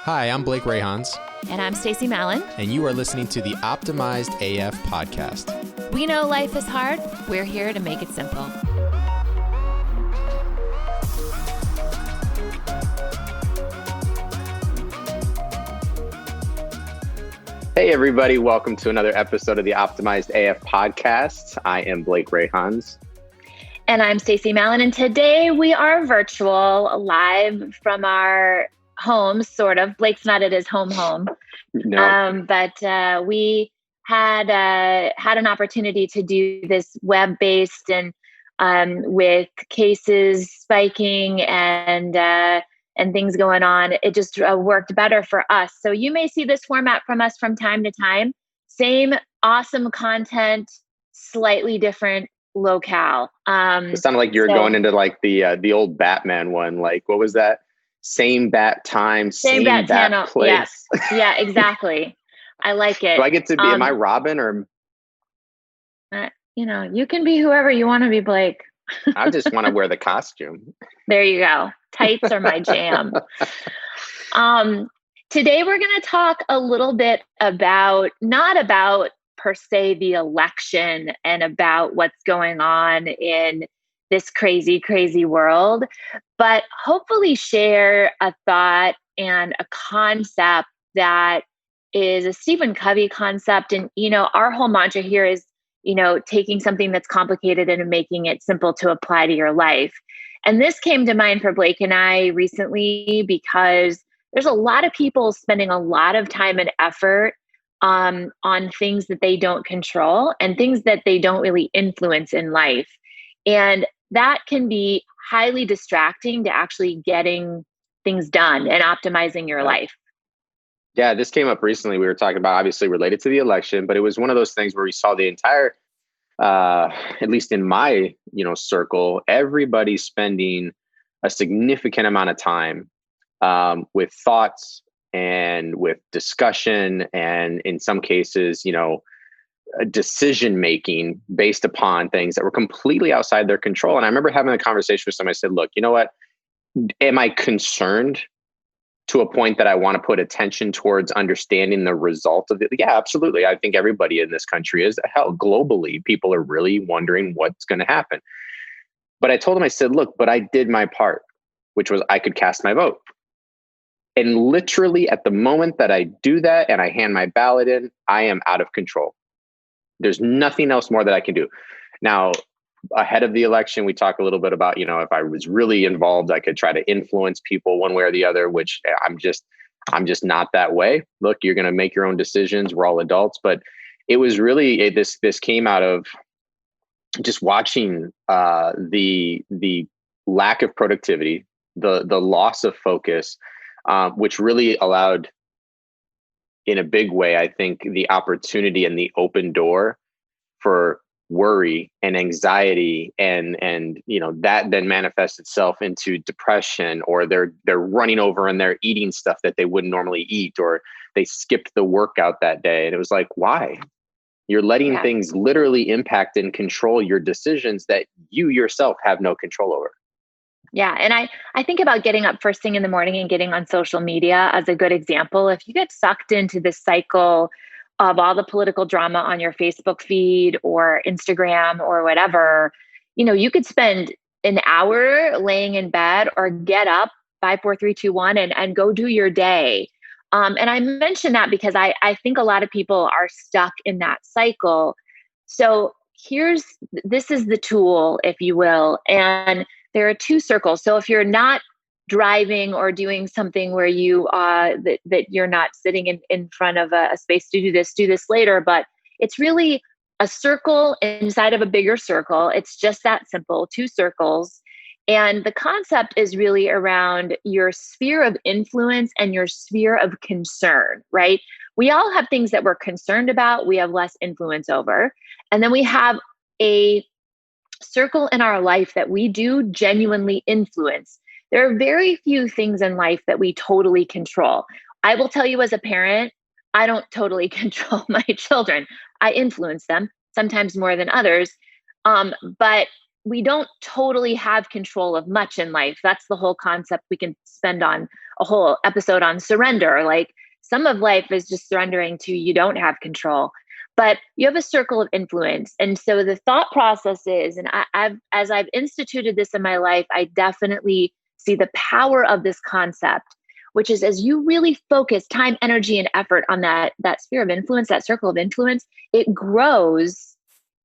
Hi, I'm Blake Rayhans. And I'm Stacie Mallon. And you are listening to the Optimized AF podcast. We know life is hard. We're here to make it simple. Hey, everybody. Welcome to another episode of the Optimized AF podcast. I am Blake Rayhans. And I'm Stacie Mallon. And today we are virtual, live from our homes, sort of. Blake's not at his home. No. But we had an opportunity to do this web-based and with cases spiking and things going on. It just worked better for us. So you may see this format from us from time to time. Same awesome content, slightly different locale. It sounded like you were going into like the old Batman one. Like, what was that? Same bat time, same bat place. Yeah, exactly. I like it. Do I get to be, am I Robin or? You can be whoever you want to be, Blake. I just want to wear the costume. There you go. Tights are my jam. Today we're going to talk a little bit about, not about per se the election and about what's going on in this crazy, crazy world, but hopefully share a thought and a concept that is a Stephen Covey concept. And, our whole mantra here is, taking something that's complicated and making it simple to apply to your life. And this came to mind for Blake and I recently because there's a lot of people spending a lot of time and effort on things that they don't control and things that they don't really influence in life. And that can be highly distracting to actually getting things done and optimizing your life. Yeah, this came up recently. We were talking about, obviously related to the election, but it was one of those things where we saw the entire, at least in my, circle, everybody spending a significant amount of time with thoughts and with discussion, and in some cases, decision making based upon things that were completely outside their control. And I remember having a conversation with somebody. I said, look, you know what? Am I concerned to a point that I want to put attention towards understanding the result of it? Yeah, absolutely. I think everybody in this country is. Hell, globally, people are really wondering what's going to happen. But I told him, I said, look, but I did my part, which was I could cast my vote. And literally at the moment that I do that and I hand my ballot in, I am out of control. There's nothing else more that I can do. Now, ahead of the election, we talk a little bit about, if I was really involved, I could try to influence people one way or the other, which I'm just not that way. Look, you're going to make your own decisions. We're all adults. But it was really, this came out of just watching the lack of productivity, the loss of focus, which really allowed, in a big way, I think, the opportunity and the open door for worry and anxiety, and that then manifests itself into depression, or they're running over and they're eating stuff that they wouldn't normally eat, or they skipped the workout that day. And it was like, why? You're letting things literally impact and control your decisions that you yourself have no control over. Yeah. And I think about getting up first thing in the morning and getting on social media as a good example. If you get sucked into this cycle of all the political drama on your Facebook feed or Instagram or whatever, you could spend an hour laying in bed or get up 5, 4, 3, 2, 1 and go do your day. And I mention that because I think a lot of people are stuck in that cycle. So this is the tool, if you will. And there are two circles. So if you're not driving or doing something where you that you're not sitting in front of a space to do this later, but it's really a circle inside of a bigger circle. It's just that simple, two circles. And the concept is really around your sphere of influence and your sphere of concern, right? We all have things that we're concerned about, we have less influence over. And then we have a circle in our life that we do genuinely influence. There are very few things in life that we totally control. I will tell you as a parent, I don't totally control my children. I influence them, sometimes more than others. But we don't totally have control of much in life. That's the whole concept we can spend on a whole episode on surrender. Like some of life is just surrendering to you don't have control, but you have a circle of influence. And so the thought process is, and as I've instituted this in my life, I definitely see the power of this concept, which is as you really focus time, energy, and effort on that sphere of influence, that circle of influence, it grows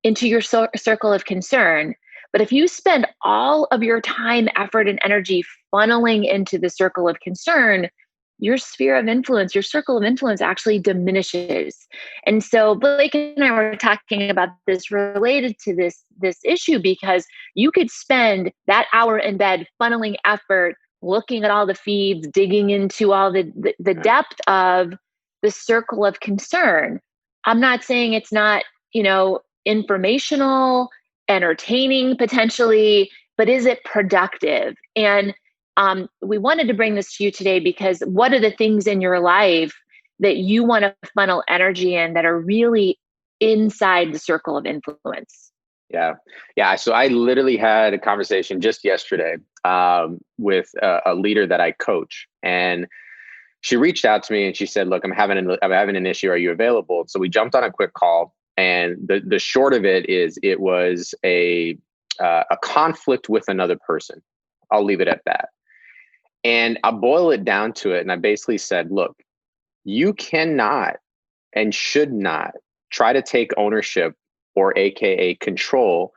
into your circle of concern. But if you spend all of your time, effort, and energy funneling into the circle of concern, your sphere of influence, your circle of influence actually diminishes. And so Blake and I were talking about this related to this issue, because you could spend that hour in bed funneling effort, looking at all the feeds, digging into all the depth of the circle of concern. I'm not saying it's not, informational, entertaining potentially, but is it productive? And we wanted to bring this to you today because what are the things in your life that you want to funnel energy in that are really inside the circle of influence? Yeah. Yeah. So I literally had a conversation just yesterday with a leader that I coach, and she reached out to me and she said, look, I'm having an issue. Are you available? So we jumped on a quick call, and the short of it is it was a conflict with another person. I'll leave it at that. And I boil it down to it. And I basically said, look, you cannot and should not try to take ownership, or AKA control,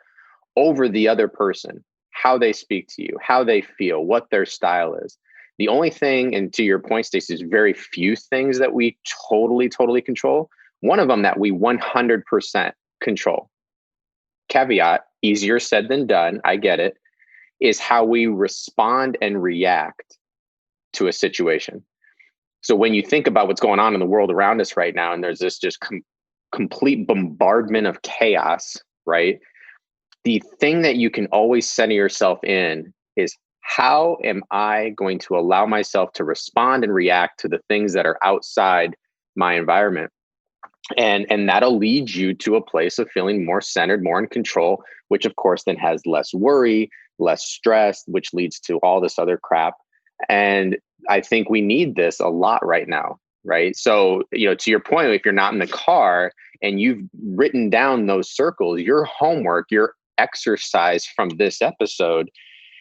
over the other person, how they speak to you, how they feel, what their style is. The only thing, and to your point, Stacie, is very few things that we totally control. One of them that we 100% control, caveat, easier said than done, I get it, is how we respond and react to a situation. So when you think about what's going on in the world around us right now, and there's this just complete bombardment of chaos, right? The thing that you can always center yourself in is, how am I going to allow myself to respond and react to the things that are outside my environment? And that'll lead you to a place of feeling more centered, more in control, which of course then has less worry, less stress, which leads to all this other crap. And I think we need this a lot right now, right? So, to your point, if you're not in the car and you've written down those circles, your homework, your exercise from this episode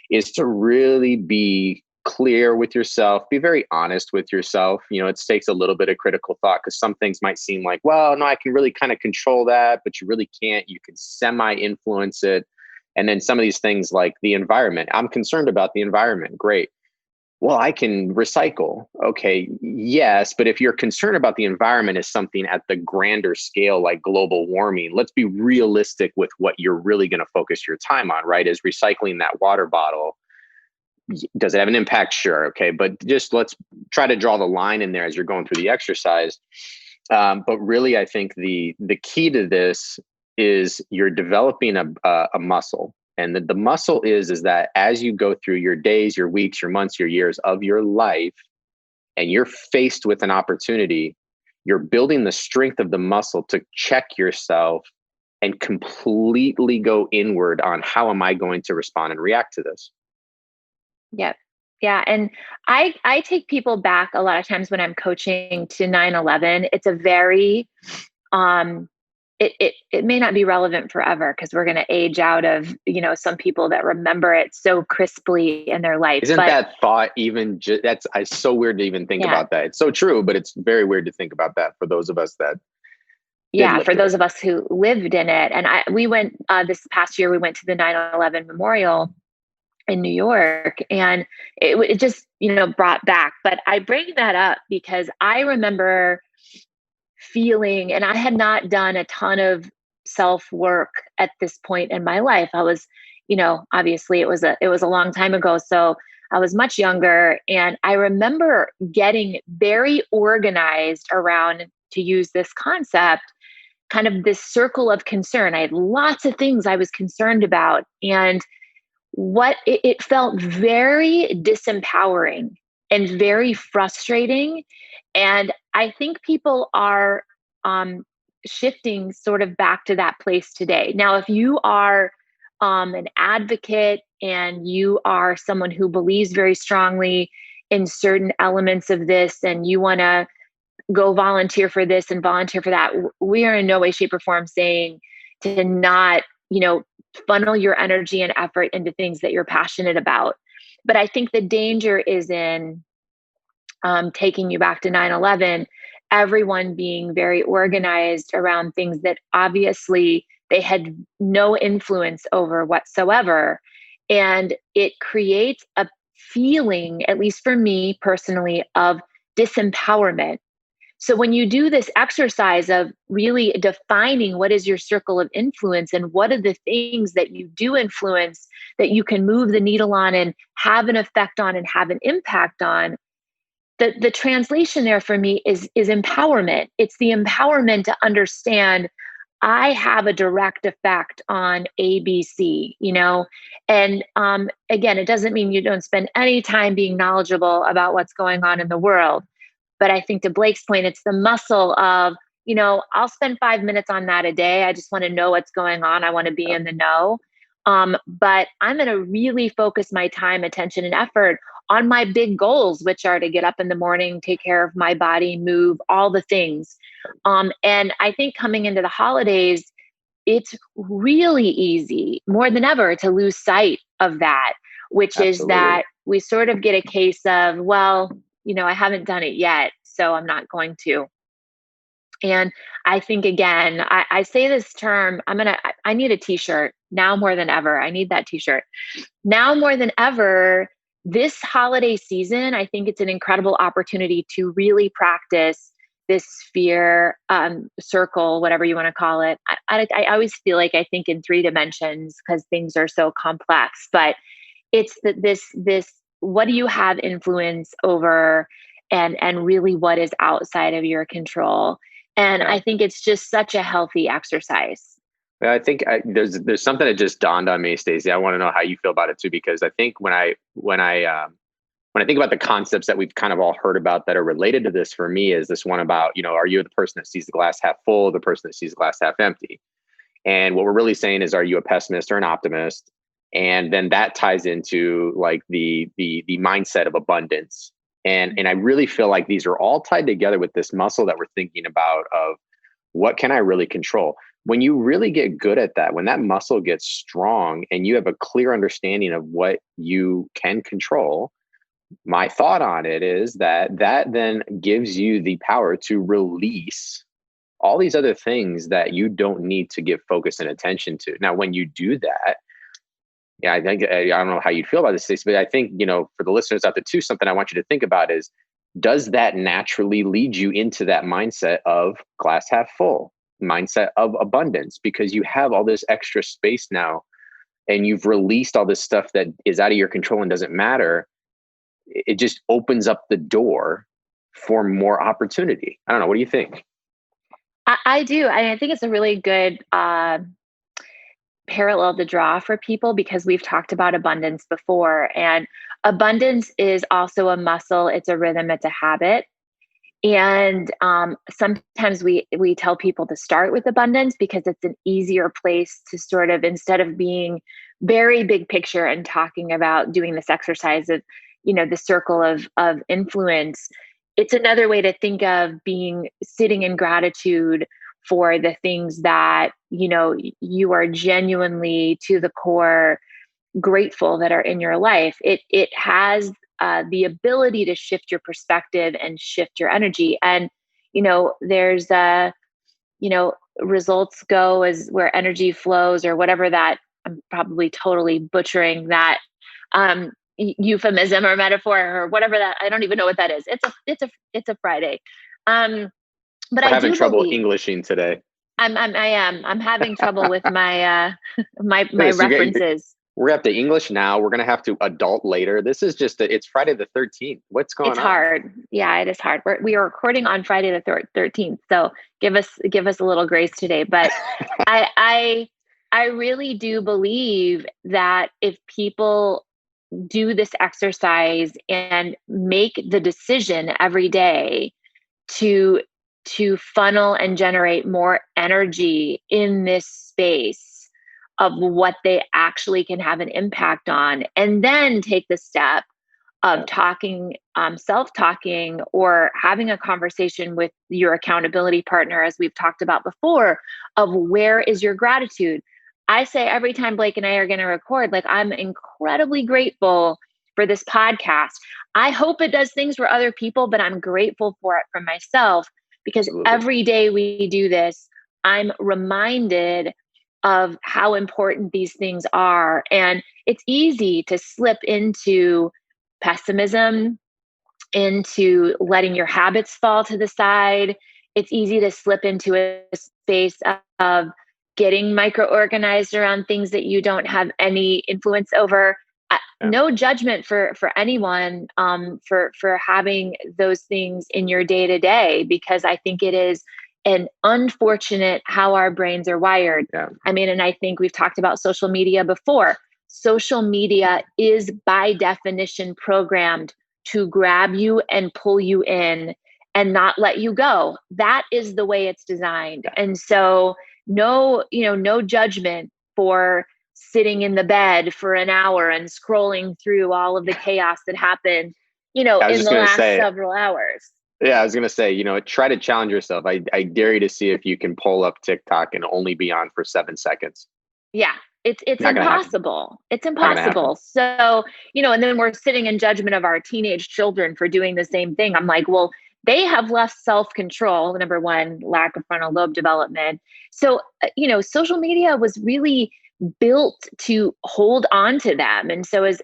is to really be clear with yourself, be very honest with yourself. It takes a little bit of critical thought, because some things might seem like, well, no, I can really kind of control that, but you really can't. You can semi-influence it. And then some of these things like the environment, I'm concerned about the environment. Great. Well, I can recycle. Okay, yes, but if you're concerned about the environment as something at the grander scale, like global warming, let's be realistic with what you're really going to focus your time on, right? Is recycling that water bottle. Does it have an impact? Sure. Okay, but just let's try to draw the line in there as you're going through the exercise. But really, I think the key to this is you're developing a muscle. And the muscle is that as you go through your days, your weeks, your months, your years of your life, and you're faced with an opportunity, you're building the strength of the muscle to check yourself and completely go inward on, how am I going to respond and react to this? Yep. Yeah. And I take people back a lot of times when I'm coaching to 9/11. It's a very, it may not be relevant forever, because we're going to age out of, some people that remember it so crisply in their life. Isn't that thought even that's it's so weird to even think about that. It's so true, but it's very weird to think about that for those of us that for those of us who lived in it. And we went this past year, we went to the 9/11 memorial in New York, and it just, brought back. But I bring that up because I remember feeling, and I had not done a ton of self-work at this point in my life. I was, obviously it was a long time ago. So I was much younger, and I remember getting very organized around, to use this concept, kind of this circle of concern. I had lots of things I was concerned about, and it felt very disempowering and very frustrating. And I think people are shifting sort of back to that place today. Now, if you are an advocate and you are someone who believes very strongly in certain elements of this and you want to go volunteer for this and volunteer for that. We are in no way, shape, or form saying to not, funnel your energy and effort into things that you're passionate about. But I think the danger is in taking you back to 9/11, everyone being very organized around things that obviously they had no influence over whatsoever. And it creates a feeling, at least for me personally, of disempowerment. So when you do this exercise of really defining what is your circle of influence and what are the things that you do influence that you can move the needle on and have an effect on and have an impact on, the translation there for me is empowerment. It's the empowerment to understand I have a direct effect on ABC, and again, it doesn't mean you don't spend any time being knowledgeable about what's going on in the world. But I think to Blake's point, it's the muscle of, I'll spend 5 minutes on that a day. I just want to know what's going on. I want to be in the know. But I'm going to really focus my time, attention, and effort on my big goals, which are to get up in the morning, take care of my body, move, all the things. And I think coming into the holidays, it's really easy more than ever to lose sight of that, which Absolutely. is that we sort of get a case of, well, I haven't done it yet, so I'm not going to. And I think, again, I say this term, I need a t-shirt now more than ever. I need that t-shirt now more than ever. This holiday season, I think it's an incredible opportunity to really practice this sphere, circle, whatever you want to call it. I always feel like I think in 3 dimensions because things are so complex, but it's this, what do you have influence over, and really what is outside of your control. And I think it's just such a healthy exercise. I think there's something that just dawned on me, Stacie. I want to know how you feel about it too, because I think when I think about the concepts that we've kind of all heard about that are related to this, for me is this one about, are you the person that sees the glass half full, the person that sees the glass half empty? And what we're really saying is, are you a pessimist or an optimist? And then that ties into like the mindset of abundance. And I really feel like these are all tied together with this muscle that we're thinking about of what can I really control? When you really get good at that, when that muscle gets strong and you have a clear understanding of what you can control, my thought on it is that then gives you the power to release all these other things that you don't need to give focus and attention to. Now, when you do that, yeah, I think, I don't know how you'd feel about this, Stacie, but I think, for the listeners out there too, something I want you to think about is, does that naturally lead you into that mindset of glass half full, mindset of abundance, because you have all this extra space now and you've released all this stuff that is out of your control and doesn't matter. It just opens up the door for more opportunity. I don't know. What do you think? I do. I think it's a really good parallel to draw for people because we've talked about abundance before, and abundance is also a muscle. It's a rhythm. It's a habit. And sometimes we tell people to start with abundance because it's an easier place to sort of, instead of being very big picture and talking about doing this exercise of, the circle of influence, it's another way to think of sitting in gratitude for the things that, you are genuinely to the core grateful that are in your life. It has the ability to shift your perspective and shift your energy. And, there's results go as where energy flows or whatever that, I'm probably totally butchering that euphemism or metaphor or whatever that, I don't even know what that is. It's a Friday. But We're having trouble Englishing today. I'm having trouble with my my references. We're at the English now. We're going to have to adult later. This is just, it's Friday the 13th. What's going on? It's hard. Yeah, it is hard. We are recording on Friday the 13th. So give us a little grace today. But I really do believe that if people do this exercise and make the decision every day to funnel and generate more energy in this space of what they actually can have an impact on, and then take the step of talking, self-talking, or having a conversation with your accountability partner, as we've talked about before, of where is your gratitude. I say every time Blake and I are going to record, like, I'm incredibly grateful for this podcast. I hope it does things for other people, but I'm grateful for it for myself, because Absolutely. every day we do this, I'm reminded of how important these things are. And it's easy to slip into pessimism, into letting your habits fall to the side. It's easy to slip into a space of getting micro-organized around things that you don't have any influence over. Yeah. No judgment for anyone, for having those things in your day to day, because I think it is an unfortunate how our brains are wired. Yeah. I mean, and I think we've talked about social media before. Social media is by definition programmed to grab you and pull you in and not let you go. That is the way it's designed. And so no judgment for sitting in the bed for an hour and scrolling through all of the chaos that happened, I was in just the going to last say, several hours. yeah, I was going to say, try to challenge yourself. I dare you to see if you can pull up TikTok and only be on for 7 seconds. Yeah. It's Not going to happen. impossible. It's Not going to happen. impossible. So, and then we're sitting in judgment of our teenage children for doing the same thing. I'm like, well, they have less self-control. Number one, lack of frontal lobe development. So, social media was really built to hold on to them. And so as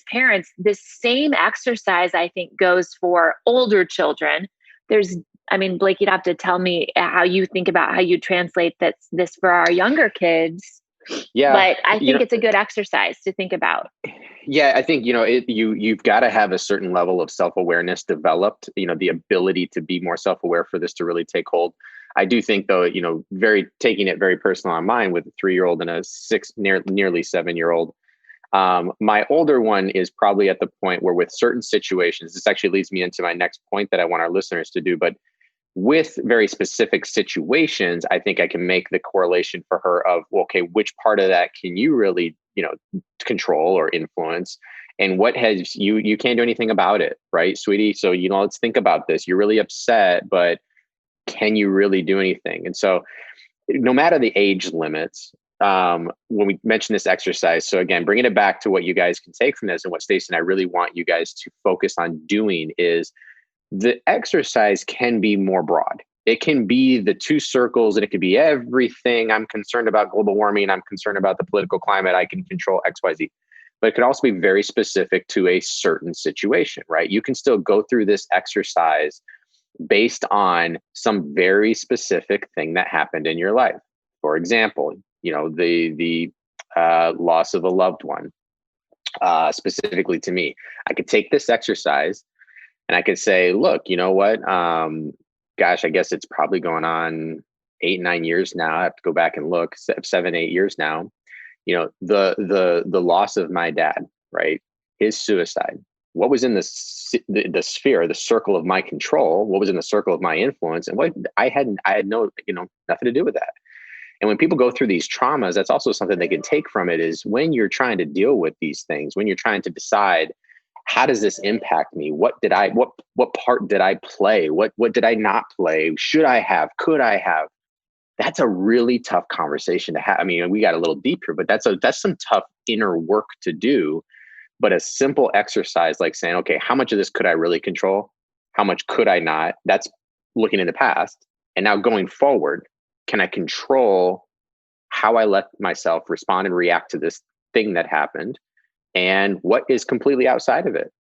parents, this same exercise, I think, goes for older children. Blake, you'd have to tell me how you think about how you translate this for our younger kids. Yeah. But I think it's a good exercise to think about. Yeah, I think, you've got to have a certain level of self-awareness developed, the ability to be more self-aware for this to really take hold. I do think, though, taking it very personal on mine with a 3-year-old and a nearly 7-year-old. My older one is probably at the point where, with certain situations, this actually leads me into my next point that I want our listeners to do. But with very specific situations, I think I can make the correlation for her of, well, okay, which part of that can you really, control or influence, and what has you can't do anything about it, right, sweetie? So, let's think about this. You're really upset, but can you really do anything? And so, no matter the age limits, when we mention this exercise, so again, bringing it back to what you guys can take from this, and what Stacie and I really want you guys to focus on doing, is the exercise can be more broad. It can be the 2 circles, and it could be everything. I'm concerned about global warming. I'm concerned about the political climate. I can control XYZ. But it could also be very specific to a certain situation, right? You can still go through this exercise based on some very specific thing that happened in your life. For example, the loss of a loved one, specifically to me. I could take this exercise and I could say, look, you know what? Gosh, I guess it's probably going on 8, 9 years now. I have to go back and look, 7, 8 years now. The loss of my dad, right? His suicide. What was in the sphere, the circle of my control? What was in the circle of my influence? And what I had no, nothing to do with that. And when people go through these traumas, that's also something they can take from it, is when you're trying to deal with these things, when you're trying to decide, how does this impact me? What part did I play? What did I not play? Should I have? Could I have? That's a really tough conversation to have. I mean, we got a little deep here, but that's some tough inner work to do. But a simple exercise like saying, okay, how much of this could I really control? How much could I not? That's looking in the past. And now going forward, can I control how I let myself respond and react to this thing that happened? And what is completely outside of it?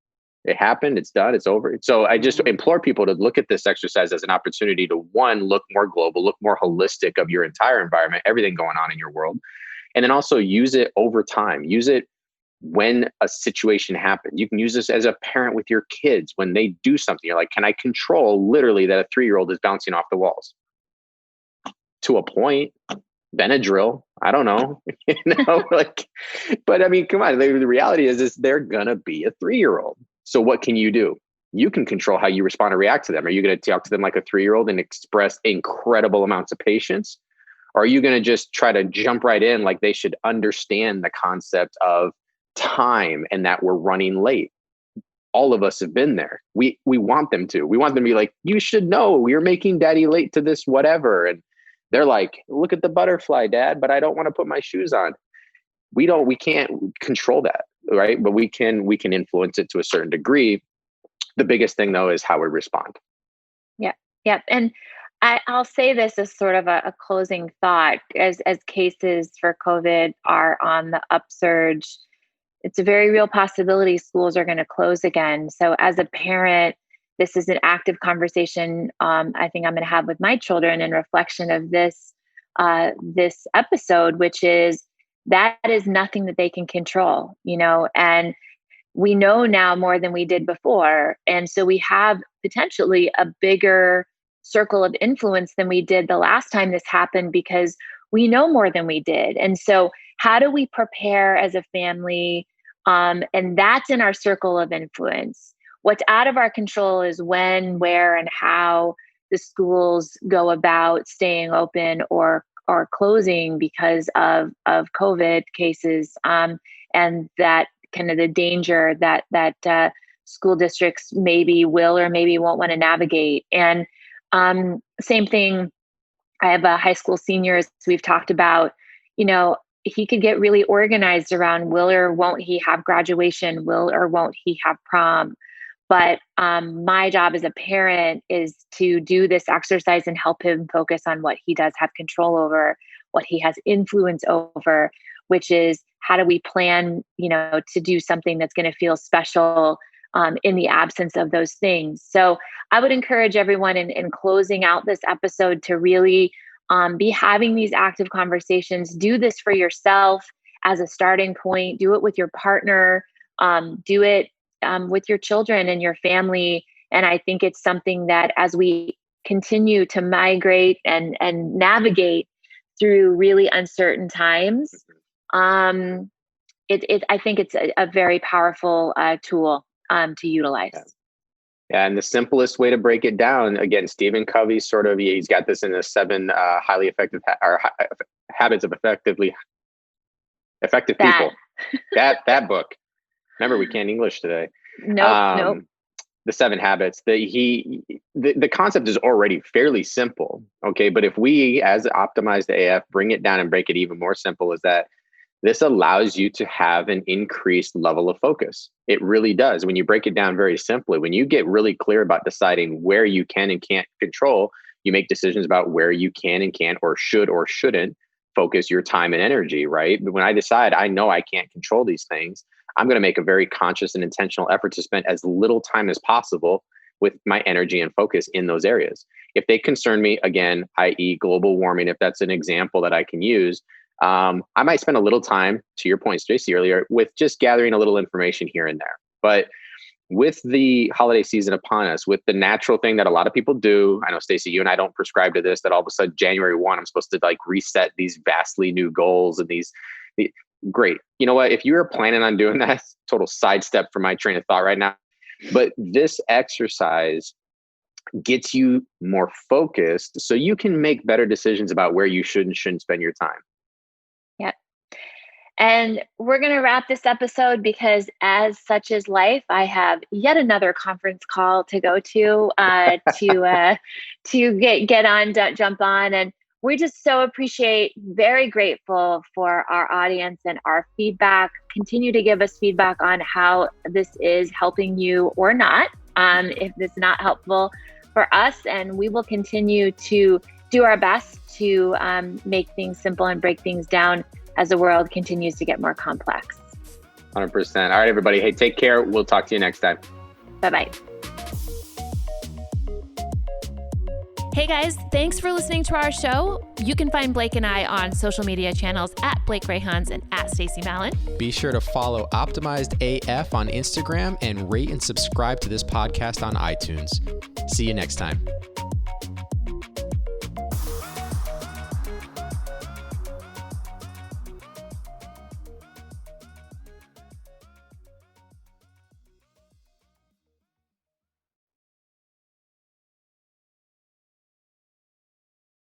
It happened, it's done, it's over. So I just implore people to look at this exercise as an opportunity to, one, look more global, look more holistic of your entire environment, everything going on in your world. And then also use it over time. Use it when a situation happens. You can use this as a parent with your kids when they do something. You're like, can I control literally that a 3-year-old is bouncing off the walls? To a point. Benadryl, I don't know, but I mean, come on. The reality is they're gonna be a 3-year-old. So what can you do? You can control how you respond and react to them. Are you going to talk to them like a 3-year-old and express incredible amounts of patience? Or are you going to just try to jump right in like they should understand the concept of time and that we're running late? all of us have been there. We want them to. We want them to be like, you should know you're making daddy late to this, whatever. And they're like, look at the butterfly, dad, but I don't want to put my shoes on. We can't control that, right? But we can influence it to a certain degree. The biggest thing though is how we respond. Yeah. Yeah. And I'll say this as sort of a closing thought. As cases for COVID are on the upsurge, it's a very real possibility schools are going to close again. So as a parent, this is an active conversation I think I'm going to have with my children in reflection of this episode, which is that is nothing that they can control, and we know now more than we did before. And so we have potentially a bigger circle of influence than we did the last time this happened because we know more than we did. And so how do we prepare as a family? And that's in our circle of influence. What's out of our control is when, where, and how the schools go about staying open or closing because of COVID cases, and that kind of the danger that school districts maybe will or maybe won't want to navigate. And same thing, I have a high school seniors we've talked about, he could get really organized around will or won't he have graduation, will or won't he have prom. But my job as a parent is to do this exercise and help him focus on what he does have control over, what he has influence over, which is how do we plan, to do something that's going to feel special in the absence of those things. So I would encourage everyone in closing out this episode to really be having these active conversations. Do this for yourself as a starting point. Do it with your partner. Do it with your children and your family. And I think it's something that as we continue to migrate and navigate through really uncertain times, I think it's a very powerful tool to utilize. Yeah, and the simplest way to break it down, again, Stephen Covey's he's got this in the 7 highly effective habits of effective people. That book. Remember, we can't English today. Nope. The 7 habits. The concept is already fairly simple. Okay, but if we, as Optimized AF, bring it down and break it even more simple, is that this allows you to have an increased level of focus. It really does. When you break it down very simply, when you get really clear about deciding where you can and can't control, you make decisions about where you can and can't or shouldn't focus your time and energy, right? But when I decide I know I can't control these things, I'm going to make a very conscious and intentional effort to spend as little time as possible with my energy and focus in those areas. If they concern me, again, i.e. global warming, if that's an example that I can use, I might spend a little time, to your point, Stacie, earlier, with just gathering a little information here and there. But with the holiday season upon us, with the natural thing that a lot of people do, I know, Stacie, you and I don't prescribe to this, that all of a sudden January 1, I'm supposed to reset these vastly new goals and these great. You know what? If you were planning on doing that, total sidestep from my train of thought right now. But this exercise gets you more focused so you can make better decisions about where you should and shouldn't spend your time. Yep. And we're going to wrap this episode because as such is life, I have yet another conference call to go to get on, jump on. And we just so very grateful for our audience and our feedback. Continue to give us feedback on how this is helping you or not. If it's not helpful for us, and we will continue to do our best to make things simple and break things down as the world continues to get more complex. 100%. All right, everybody. Hey, take care. We'll talk to you next time. Bye-bye. Hey guys, thanks for listening to our show. You can find Blake and I on social media channels at Blake Greyhans and at Stacie Mallon. Be sure to follow Optimized AF on Instagram and rate and subscribe to this podcast on iTunes. See you next time.